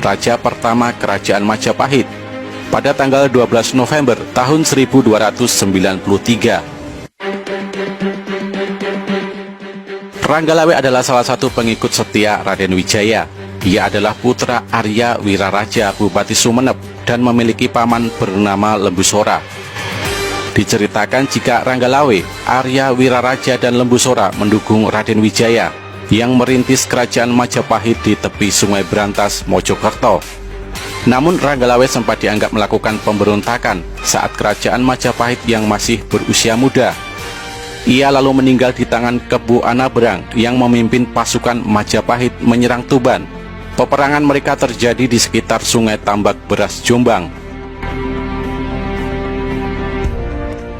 raja pertama Kerajaan Majapahit, pada tanggal 12 November tahun 1293. Ranggalawe adalah salah satu pengikut setia Raden Wijaya. Ia adalah putra Arya Wiraraja Bupati Sumeneb dan memiliki paman bernama Lembusora. Diceritakan jika Ranggalawe, Arya Wiraraja dan Lembusora mendukung Raden Wijaya yang merintis Kerajaan Majapahit di tepi Sungai Brantas, Mojokerto. Namun Ranggalawe sempat dianggap melakukan pemberontakan saat Kerajaan Majapahit yang masih berusia muda. Ia lalu meninggal di tangan Kebu Anabrang yang memimpin pasukan Majapahit menyerang Tuban. Peperangan mereka terjadi di sekitar Sungai Tambak Beras, Jombang.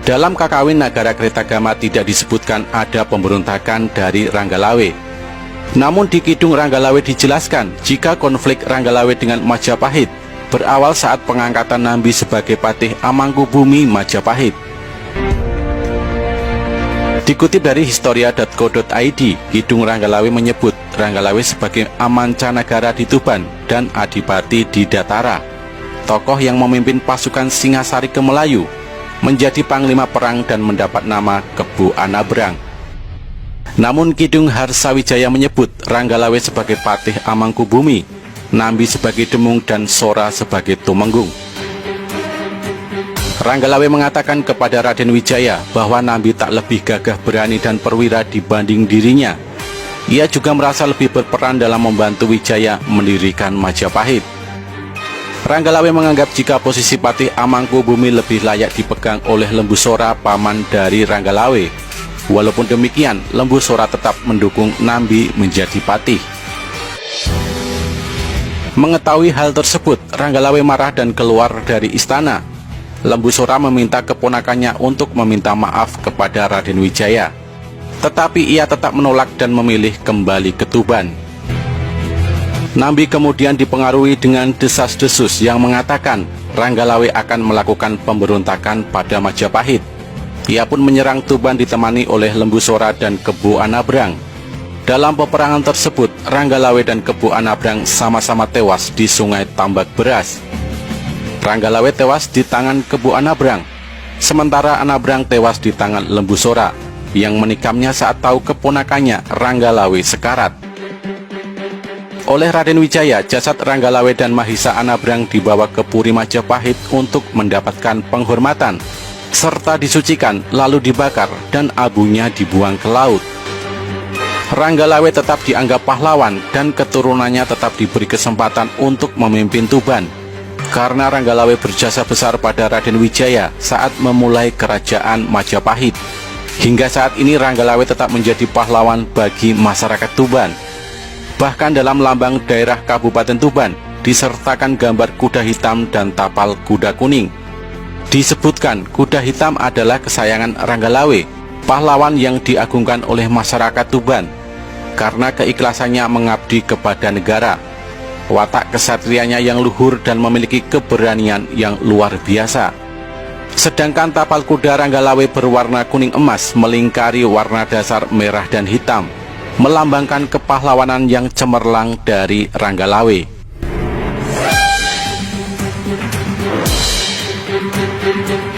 Dalam Kakawin Nagara Kretagama tidak disebutkan ada pemberontakan dari Ranggalawe. Namun di Kidung Ranggalawe dijelaskan jika konflik Ranggalawe dengan Majapahit berawal saat pengangkatan Nambi sebagai Patih Amangkubumi Majapahit. Dikutip dari historia.co.id, Kidung Ranggalawe menyebut Ranggalawe sebagai amancanagara di Tuban dan adipati di Datara, tokoh yang memimpin pasukan Singasari ke Melayu, menjadi panglima perang dan mendapat nama Kebu Anabrang. Namun Kidung Harsawijaya menyebut Ranggalawe sebagai Patih Amangkubumi, Nambi sebagai Demung dan Sora sebagai Tumenggung. Ranggalawe mengatakan kepada Raden Wijaya bahwa Nambi tak lebih gagah berani dan perwira dibanding dirinya. Ia juga merasa lebih berperan dalam membantu Wijaya mendirikan Majapahit. Ranggalawe menganggap jika posisi Patih Amangkubumi lebih layak dipegang oleh Lembusora, paman dari Ranggalawe. Walaupun demikian, Lembusora tetap mendukung Nambi menjadi patih. Mengetahui hal tersebut, Ranggalawe marah dan keluar dari istana. Lembusora meminta keponakannya untuk meminta maaf kepada Raden Wijaya. Tetapi ia tetap menolak dan memilih kembali ke Tuban. Nambi kemudian dipengaruhi dengan desas-desus yang mengatakan Ranggalawe akan melakukan pemberontakan pada Majapahit. Ia pun menyerang Tuban ditemani oleh Lembusora dan Kebu Anabrang. Dalam peperangan tersebut, Ranggalawe dan Kebu Anabrang sama-sama tewas di Sungai Tambak Beras. Ranggalawe tewas di tangan Kebu Anabrang, sementara Anabrang tewas di tangan Lembusora, yang menikamnya saat tahu keponakannya Ranggalawe sekarat. Oleh Raden Wijaya, jasad Ranggalawe dan Mahisa Anabrang dibawa ke Puri Majapahit untuk mendapatkan penghormatan, serta disucikan lalu dibakar dan abunya dibuang ke laut. Ranggalawe tetap dianggap pahlawan dan keturunannya tetap diberi kesempatan untuk memimpin Tuban, karena Ranggalawe berjasa besar pada Raden Wijaya saat memulai Kerajaan Majapahit. Hingga saat ini Ranggalawe tetap menjadi pahlawan bagi masyarakat Tuban. Bahkan dalam lambang daerah Kabupaten Tuban disertakan gambar kuda hitam dan tapal kuda kuning. Disebutkan kuda hitam adalah kesayangan Ranggalawe, pahlawan yang diagungkan oleh masyarakat Tuban karena keikhlasannya mengabdi kepada negara, watak kesatrianya yang luhur dan memiliki keberanian yang luar biasa. Sedangkan tapal kuda Ranggalawe berwarna kuning emas melingkari warna dasar merah dan hitam, melambangkan kepahlawanan yang cemerlang dari Ranggalawe. Thank you.